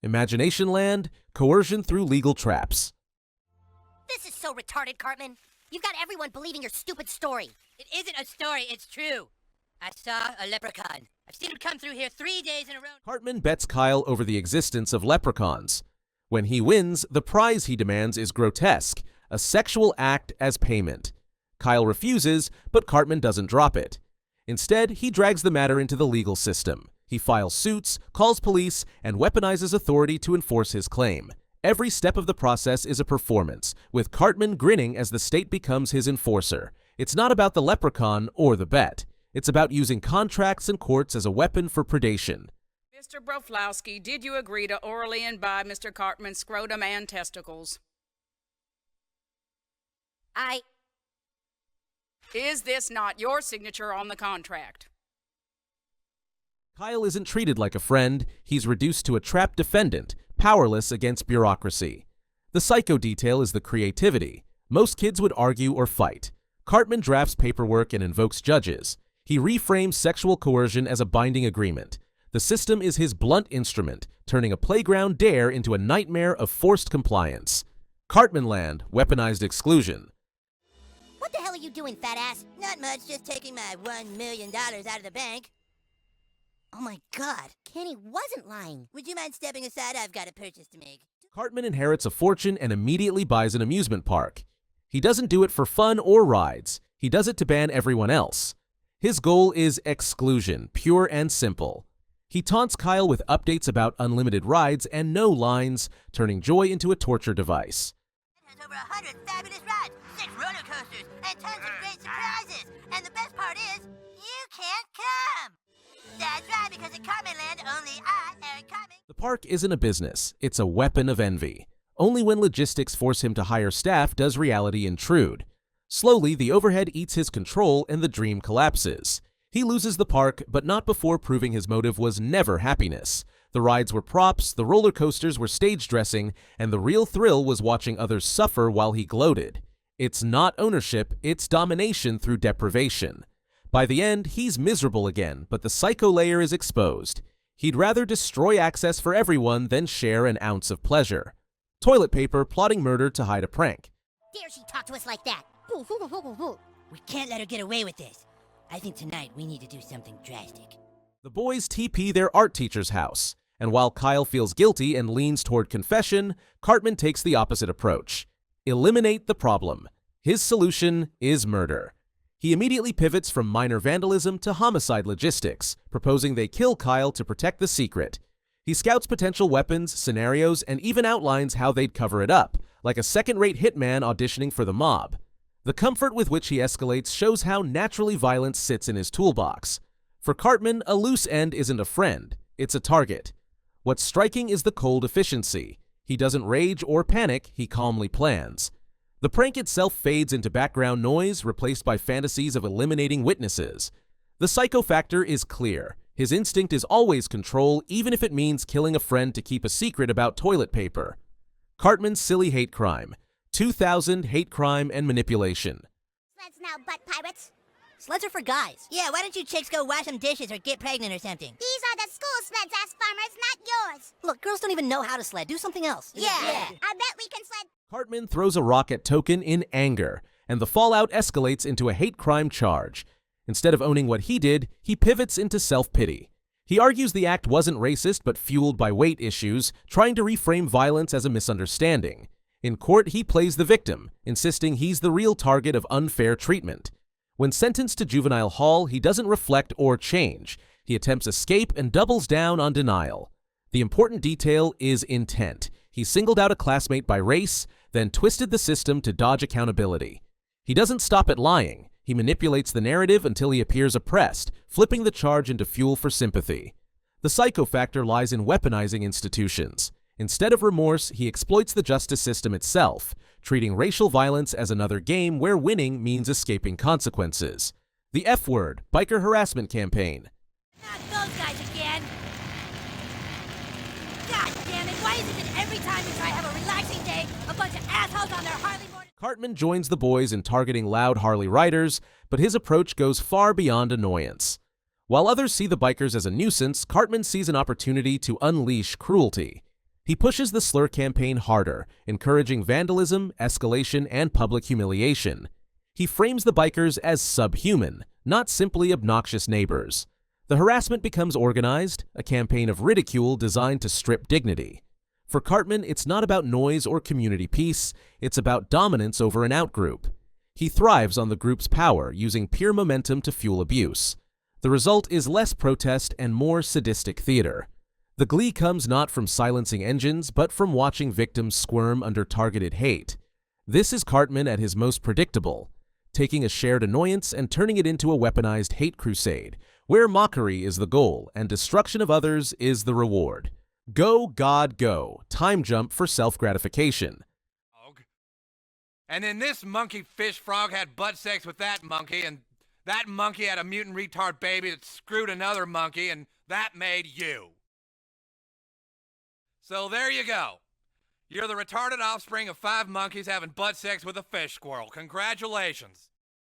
Imaginationland, coercion through legal traps. This is so retarded, Cartman. You've got everyone believing your stupid story. It isn't a story, it's true. I saw a leprechaun. I've seen him come through here 3 days in a row. Cartman bets Kyle over the existence of leprechauns. When he wins, the prize he demands is grotesque, a sexual act as payment. Kyle refuses, but Cartman doesn't drop it. Instead, he drags the matter into the legal system. He files suits, calls police, and weaponizes authority to enforce his claim. Every step of the process is a performance, with Cartman grinning as the state becomes his enforcer. It's not about the leprechaun or the bet. It's about using contracts and courts as a weapon for predation. Mr. Broflowski, did you agree to orally imbibe Mr. Cartman's scrotum and testicles? Is this not your signature on the contract? Kyle isn't treated like a friend. He's reduced to a trapped defendant, powerless against bureaucracy. The psycho detail is the creativity. Most kids would argue or fight. Cartman drafts paperwork and invokes judges. He reframes sexual coercion as a binding agreement. The system is his blunt instrument, turning a playground dare into a nightmare of forced compliance. Cartmanland, weaponized exclusion. What the hell are you doing, fat ass? Not much, just taking my $1 million out of the bank. Oh my god, Kenny wasn't lying. Would you mind stepping aside? I've got a purchase to make. Cartman inherits a fortune and immediately buys an amusement park. He doesn't do it for fun or rides. He does it to ban everyone else. His goal is exclusion, pure and simple. He taunts Kyle with updates about unlimited rides and no lines, turning joy into a torture device. It has over 100 fabulous rides, 6 roller coasters, and tons of great surprises. And the best part is, you can't come. That's right, because at Cartmanland, only I, Eric Cartman. The park isn't a business, it's a weapon of envy. Only when logistics force him to hire staff does reality intrude. Slowly, the overhead eats his control and the dream collapses. He loses the park, but not before proving his motive was never happiness. The rides were props, the roller coasters were stage dressing, and the real thrill was watching others suffer while he gloated. It's not ownership, it's domination through deprivation. By the end, he's miserable again, but the psycho layer is exposed. He'd rather destroy access for everyone than share an ounce of pleasure. Toilet paper plotting murder to hide a prank. Dare she talk to us like that? We can't let her get away with this. I think tonight we need to do something drastic. The boys TP their art teacher's house, and while Kyle feels guilty and leans toward confession, Cartman takes the opposite approach. Eliminate the problem. His solution is murder. He immediately pivots from minor vandalism to homicide logistics, proposing they kill Kyle to protect the secret. He scouts potential weapons, scenarios, and even outlines how they'd cover it up, like a second-rate hitman auditioning for the mob. The comfort with which he escalates shows how naturally violence sits in his toolbox. For Cartman, a loose end isn't a friend, it's a target. What's striking is the cold efficiency. He doesn't rage or panic, he calmly plans. The prank itself fades into background noise, replaced by fantasies of eliminating witnesses. The psycho factor is clear. His instinct is always control, even if it means killing a friend to keep a secret about toilet paper. Cartman's silly hate crime. 2000 hate crime and manipulation. Sleds now, butt pirates. Sleds are for guys. Yeah, why don't you chicks go wash some dishes or get pregnant or something? These are the school sleds, ass farmers, not yours. Look, girls don't even know how to sled. Do something else. Yeah. I bet we can sled. Cartman throws a rock at Token in anger, and the fallout escalates into a hate crime charge. Instead of owning what he did, he pivots into self-pity. He argues the act wasn't racist but fueled by weight issues, trying to reframe violence as a misunderstanding. In court, he plays the victim, insisting he's the real target of unfair treatment. When sentenced to juvenile hall, he doesn't reflect or change. He attempts escape and doubles down on denial. The important detail is intent. He singled out a classmate by race, then twisted the system to dodge accountability. He doesn't stop at lying. He manipulates the narrative until he appears oppressed, flipping the charge into fuel for sympathy. The psycho factor lies in weaponizing institutions. Instead of remorse, he exploits the justice system itself, treating racial violence as another game where winning means escaping consequences. The F word, biker harassment campaign. Not those guys again! God damn it, why is it that every time we try to have a relaxing day, a bunch of assholes on their Harley motor... Cartman joins the boys in targeting loud Harley riders, but his approach goes far beyond annoyance. While others see the bikers as a nuisance, Cartman sees an opportunity to unleash cruelty. He pushes the slur campaign harder, encouraging vandalism, escalation, and public humiliation. He frames the bikers as subhuman, not simply obnoxious neighbors. The harassment becomes organized, a campaign of ridicule designed to strip dignity. For Cartman, it's not about noise or community peace, it's about dominance over an outgroup. He thrives on the group's power, using peer momentum to fuel abuse. The result is less protest and more sadistic theater. The glee comes not from silencing engines, but from watching victims squirm under targeted hate. This is Cartman at his most predictable, taking a shared annoyance and turning it into a weaponized hate crusade, where mockery is the goal and destruction of others is the reward. Go, God, go. Time jump for self-gratification. And then this monkey fish frog had butt sex with that monkey, and that monkey had a mutant retard baby that screwed another monkey, and that made you. So there you go. You're the retarded offspring of 5 monkeys having butt sex with a fish squirrel. Congratulations.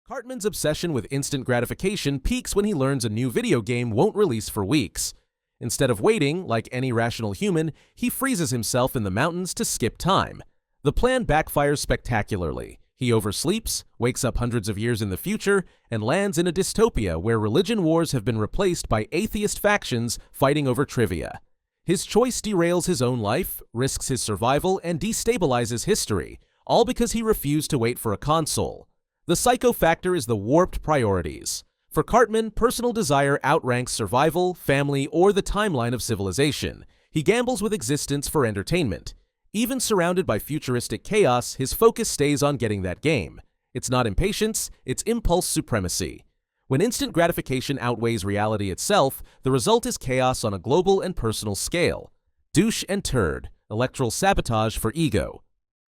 Cartman's obsession with instant gratification peaks when he learns a new video game won't release for weeks. Instead of waiting, like any rational human, he freezes himself in the mountains to skip time. The plan backfires spectacularly. He oversleeps, wakes up hundreds of years in the future, and lands in a dystopia where religion wars have been replaced by atheist factions fighting over trivia. His choice derails his own life, risks his survival, and destabilizes history, all because he refused to wait for a console. The psycho factor is the warped priorities. For Cartman, personal desire outranks survival, family, or the timeline of civilization. He gambles with existence for entertainment. Even surrounded by futuristic chaos, his focus stays on getting that game. It's not impatience, it's impulse supremacy. When instant gratification outweighs reality itself, the result is chaos on a global and personal scale. Douche and turd. Electoral sabotage for ego.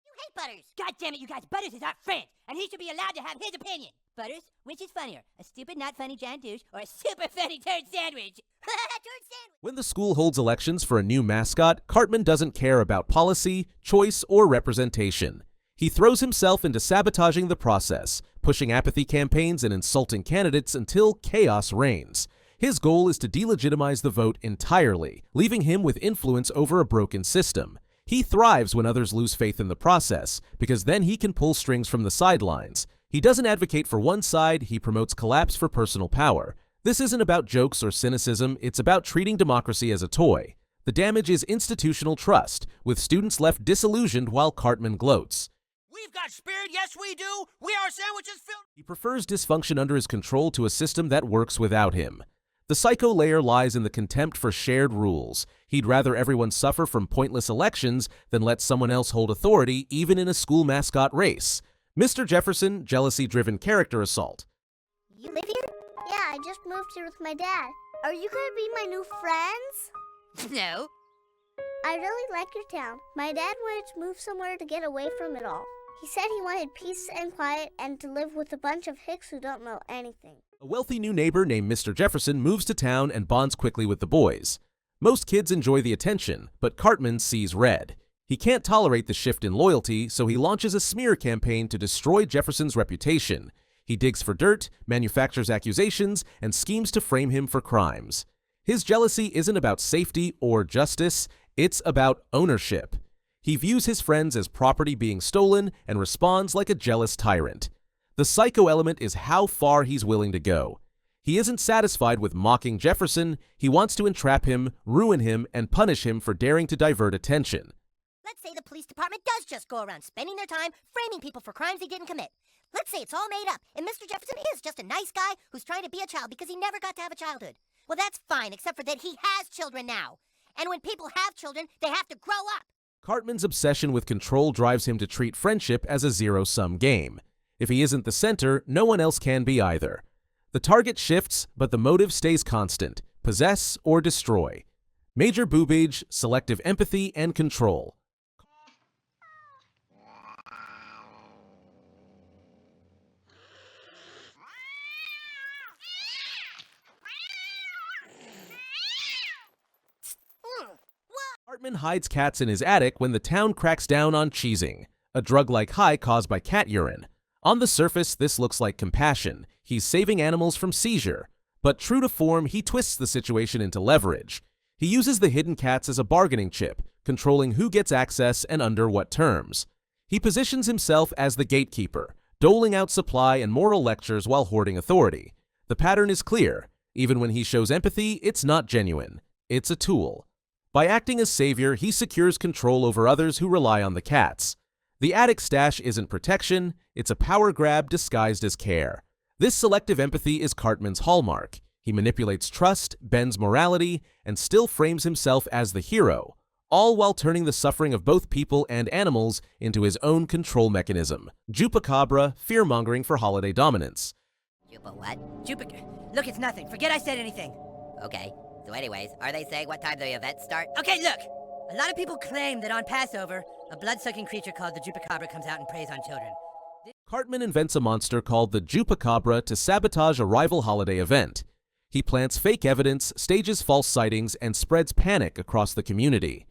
You hate Butters. God damn it, you guys, Butters is our friend, and he should be allowed to have his opinion. Butters, which is funnier, a stupid, not funny giant douche, or a super funny turd sandwich? Turd sandwich. When the school holds elections for a new mascot, Cartman doesn't care about policy, choice, or representation. He throws himself into sabotaging the process, pushing apathy campaigns and insulting candidates until chaos reigns. His goal is to delegitimize the vote entirely, leaving him with influence over a broken system. He thrives when others lose faith in the process, because then he can pull strings from the sidelines. He doesn't advocate for one side, he promotes collapse for personal power. This isn't about jokes or cynicism, it's about treating democracy as a toy. The damage is institutional trust, with students left disillusioned while Cartman gloats. We've got spirit, yes we do! We are sandwiches filled— He prefers dysfunction under his control to a system that works without him. The psycho layer lies in the contempt for shared rules. He'd rather everyone suffer from pointless elections than let someone else hold authority, even in a school mascot race. Mr. Jefferson, jealousy-driven character assault. You live here? Yeah, I just moved here with my dad. Are you gonna be my new friends? No. I really like your town. My dad wanted to move somewhere to get away from it all. He said he wanted peace and quiet and to live with a bunch of hicks who don't know anything. A wealthy new neighbor named Mr. Jefferson moves to town and bonds quickly with the boys. Most kids enjoy the attention, but Cartman sees red. He can't tolerate the shift in loyalty, so he launches a smear campaign to destroy Jefferson's reputation. He digs for dirt, manufactures accusations, and schemes to frame him for crimes. His jealousy isn't about safety or justice, it's about ownership. He views his friends as property being stolen and responds like a jealous tyrant. The psycho element is how far he's willing to go. He isn't satisfied with mocking Jefferson, he wants to entrap him, ruin him, and punish him for daring to divert attention. Let's say the police department does just go around spending their time framing people for crimes they didn't commit. Let's say it's all made up, and Mr. Jefferson is just a nice guy who's trying to be a child because he never got to have a childhood. Well, that's fine, except for that he has children now. And when people have children, they have to grow up. Cartman's obsession with control drives him to treat friendship as a zero-sum game. If he isn't the center, no one else can be either. The target shifts, but the motive stays constant: possess or destroy. Major boobage, selective empathy, and control. Cartman hides cats in his attic when the town cracks down on cheesing, a drug-like high caused by cat urine. On the surface, this looks like compassion. He's saving animals from seizure. But true to form, he twists the situation into leverage. He uses the hidden cats as a bargaining chip, controlling who gets access and under what terms. He positions himself as the gatekeeper, doling out supply and moral lectures while hoarding authority. The pattern is clear. Even when he shows empathy, it's not genuine. It's a tool. By acting as savior, he secures control over others who rely on the cats. The attic stash isn't protection, it's a power grab disguised as care. This selective empathy is Cartman's hallmark. He manipulates trust, bends morality, and still frames himself as the hero, all while turning the suffering of both people and animals into his own control mechanism. Chupacabra, fear-mongering for holiday dominance. Jupa what? Jupa... Look, it's nothing. Forget I said anything. Okay, so anyways, are they saying what time the events start? Okay, look! A lot of people claim that on Passover, a blood-sucking creature called the Chupacabra comes out and preys on children. Cartman invents a monster called the Chupacabra to sabotage a rival holiday event. He plants fake evidence, stages false sightings, and spreads panic across the community.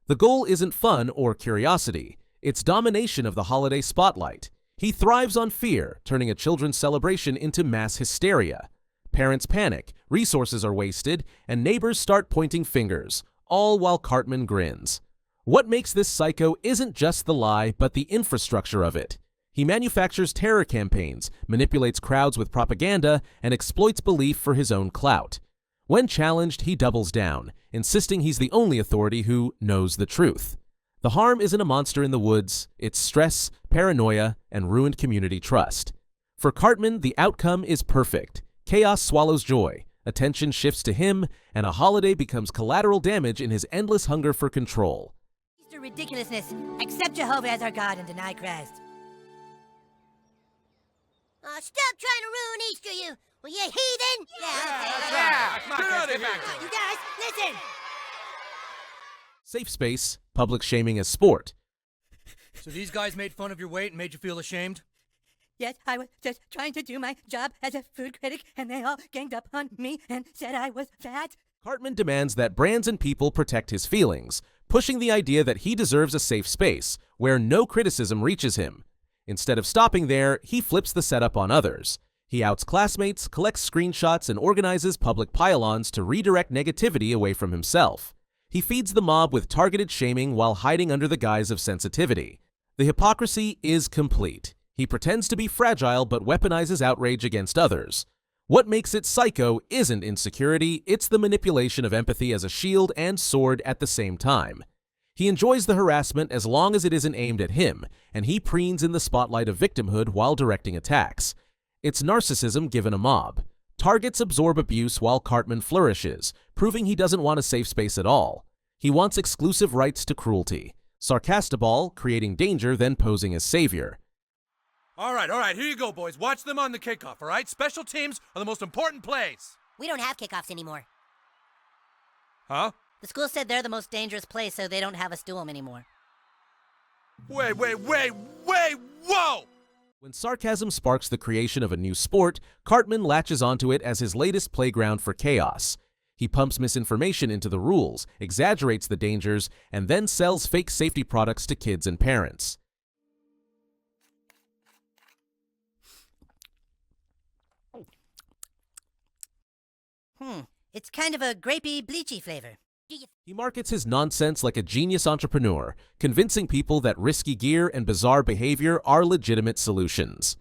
The goal isn't fun or curiosity, it's domination of the holiday spotlight. He thrives on fear, turning a children's celebration into mass hysteria. Parents panic, resources are wasted, and neighbors start pointing fingers, all while Cartman grins. What makes this psycho isn't just the lie, but the infrastructure of it. He manufactures terror campaigns, manipulates crowds with propaganda, and exploits belief for his own clout. When challenged, he doubles down, insisting he's the only authority who knows the truth. The harm isn't a monster in the woods, it's stress, paranoia, and ruined community trust. For Cartman, the outcome is perfect. Chaos swallows joy, attention shifts to him, and a holiday becomes collateral damage in his endless hunger for control. Easter ridiculousness. Accept Jehovah as our God and deny Christ. Stop trying to ruin Easter, you! Well, you heathen! You guys, listen! Safe space, public shaming as sport. So these guys made fun of your weight and made you feel ashamed? Yes, I was just trying to do my job as a food critic, and they all ganged up on me and said I was fat. Cartman demands that brands and people protect his feelings, pushing the idea that he deserves a safe space, where no criticism reaches him. Instead of stopping there, he flips the setup on others. He outs classmates, collects screenshots, and organizes public pile-ons to redirect negativity away from himself. He feeds the mob with targeted shaming while hiding under the guise of sensitivity. The hypocrisy is complete. He pretends to be fragile but weaponizes outrage against others. What makes it psycho isn't insecurity, it's the manipulation of empathy as a shield and sword at the same time. He enjoys the harassment as long as it isn't aimed at him, and he preens in the spotlight of victimhood while directing attacks. It's narcissism given a mob. Targets absorb abuse while Cartman flourishes, proving he doesn't want a safe space at all. He wants exclusive rights to cruelty. Sarcastable, creating danger, then posing as savior. All right, here you go, boys. Watch them on the kickoff, all right? Special teams are the most important plays. We don't have kickoffs anymore. Huh? The school said they're the most dangerous place, so they don't have us do them anymore. Wait, whoa! When sarcasm sparks the creation of a new sport, Cartman latches onto it as his latest playground for chaos. He pumps misinformation into the rules, exaggerates the dangers, and then sells fake safety products to kids and parents. It's kind of a grapey, bleachy flavor. He markets his nonsense like a genius entrepreneur, convincing people that risky gear and bizarre behavior are legitimate solutions.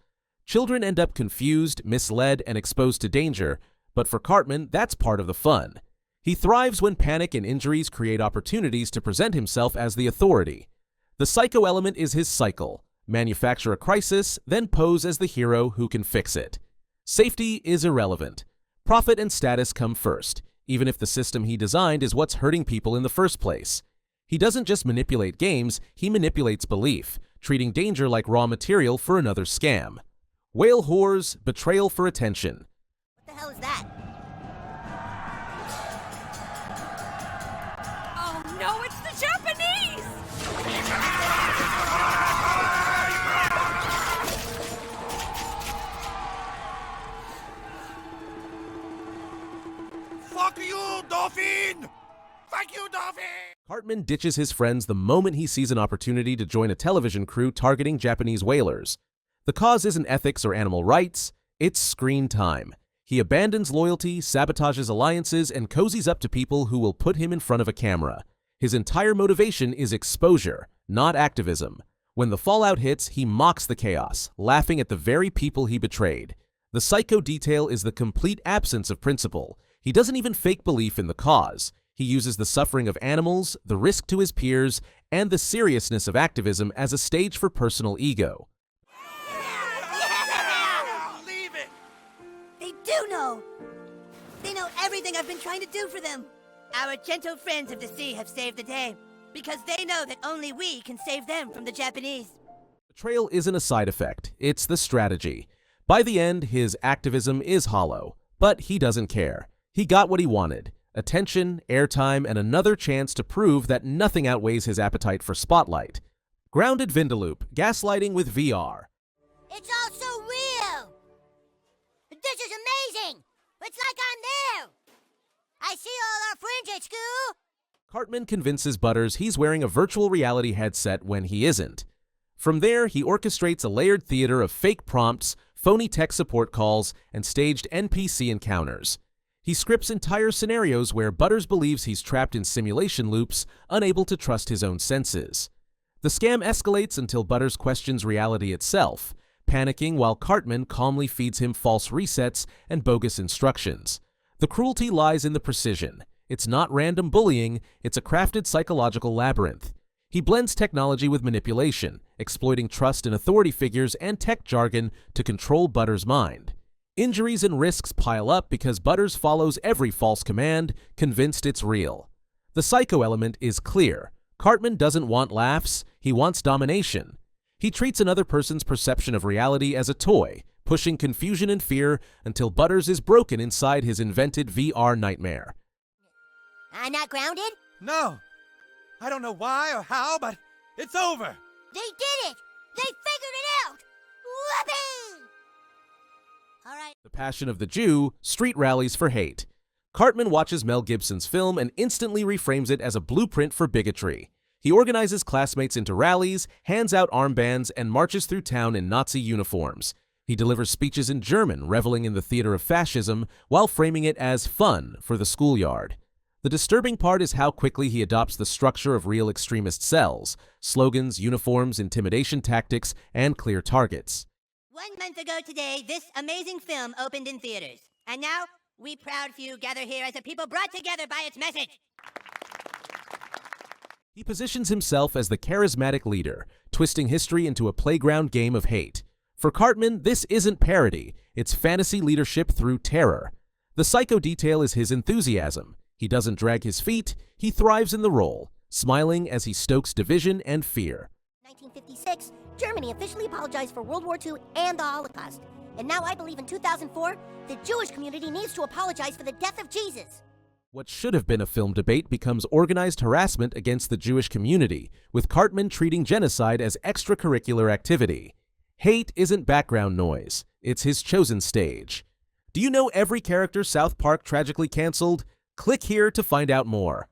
Children end up confused, misled, and exposed to danger, but for Cartman, that's part of the fun. He thrives when panic and injuries create opportunities to present himself as the authority. The psycho element is his cycle: manufacture a crisis, then pose as the hero who can fix it. Safety is irrelevant. Profit and status come first, even if the system he designed is what's hurting people in the first place. He doesn't just manipulate games, he manipulates belief, treating danger like raw material for another scam. Whale whores, betrayal for attention. What the hell is that? Oh no, it's the Japanese! Fuck you, Dolphin! Fuck you, Dolphin! Cartman ditches his friends the moment he sees an opportunity to join a television crew targeting Japanese whalers. The cause isn't ethics or animal rights, it's screen time. He abandons loyalty, sabotages alliances, and cozies up to people who will put him in front of a camera. His entire motivation is exposure, not activism. When the fallout hits, he mocks the chaos, laughing at the very people he betrayed. The psycho detail is the complete absence of principle. He doesn't even fake belief in the cause. He uses the suffering of animals, the risk to his peers, and the seriousness of activism as a stage for personal ego. Leave it! They do know! They know everything I've been trying to do for them! Our gentle friends of the sea have saved the day, because they know that only we can save them from the Japanese. Betrayal isn't a side effect, it's the strategy. By the end, his activism is hollow, but he doesn't care. He got what he wanted: attention, airtime, and another chance to prove that nothing outweighs his appetite for spotlight. Grounded Vindaloop, gaslighting with VR. It's all so real! This is amazing! It's like I'm there! I see all our friends at school! Cartman convinces Butters he's wearing a virtual reality headset when he isn't. From there, he orchestrates a layered theater of fake prompts, phony tech support calls, and staged NPC encounters. He scripts entire scenarios where Butters believes he's trapped in simulation loops, unable to trust his own senses. The scam escalates until Butters questions reality itself, panicking while Cartman calmly feeds him false resets and bogus instructions. The cruelty lies in the precision. It's not random bullying, it's a crafted psychological labyrinth. He blends technology with manipulation, exploiting trust in authority figures and tech jargon to control Butters' mind. Injuries and risks pile up because Butters follows every false command, convinced it's real. The psycho element is clear. Cartman doesn't want laughs, he wants domination. He treats another person's perception of reality as a toy, pushing confusion and fear until Butters is broken inside his invented VR nightmare. I'm not grounded? No! I don't know why or how, but it's over! They did it! They figured it out! Whoopee! Alright. The Passion of the Jew, street rallies for hate. Cartman watches Mel Gibson's film and instantly reframes it as a blueprint for bigotry. He organizes classmates into rallies, hands out armbands, and marches through town in Nazi uniforms. He delivers speeches in German, reveling in the theater of fascism, while framing it as fun for the schoolyard. The disturbing part is how quickly he adopts the structure of real extremist cells: slogans, uniforms, intimidation tactics, and clear targets. 1 month ago today, this amazing film opened in theaters. And now, we proud few gather here as a people brought together by its message. He positions himself as the charismatic leader, twisting history into a playground game of hate. For Cartman, this isn't parody, it's fantasy leadership through terror. The psycho detail is his enthusiasm. He doesn't drag his feet, he thrives in the role, smiling as he stokes division and fear. 1956, Germany officially apologized for World War II and the Holocaust. And now I believe in 2004, the Jewish community needs to apologize for the death of Jesus. What should have been a film debate becomes organized harassment against the Jewish community, with Cartman treating genocide as extracurricular activity. Hate isn't background noise, it's his chosen stage. Do you know every character South Park tragically canceled? Click here to find out more.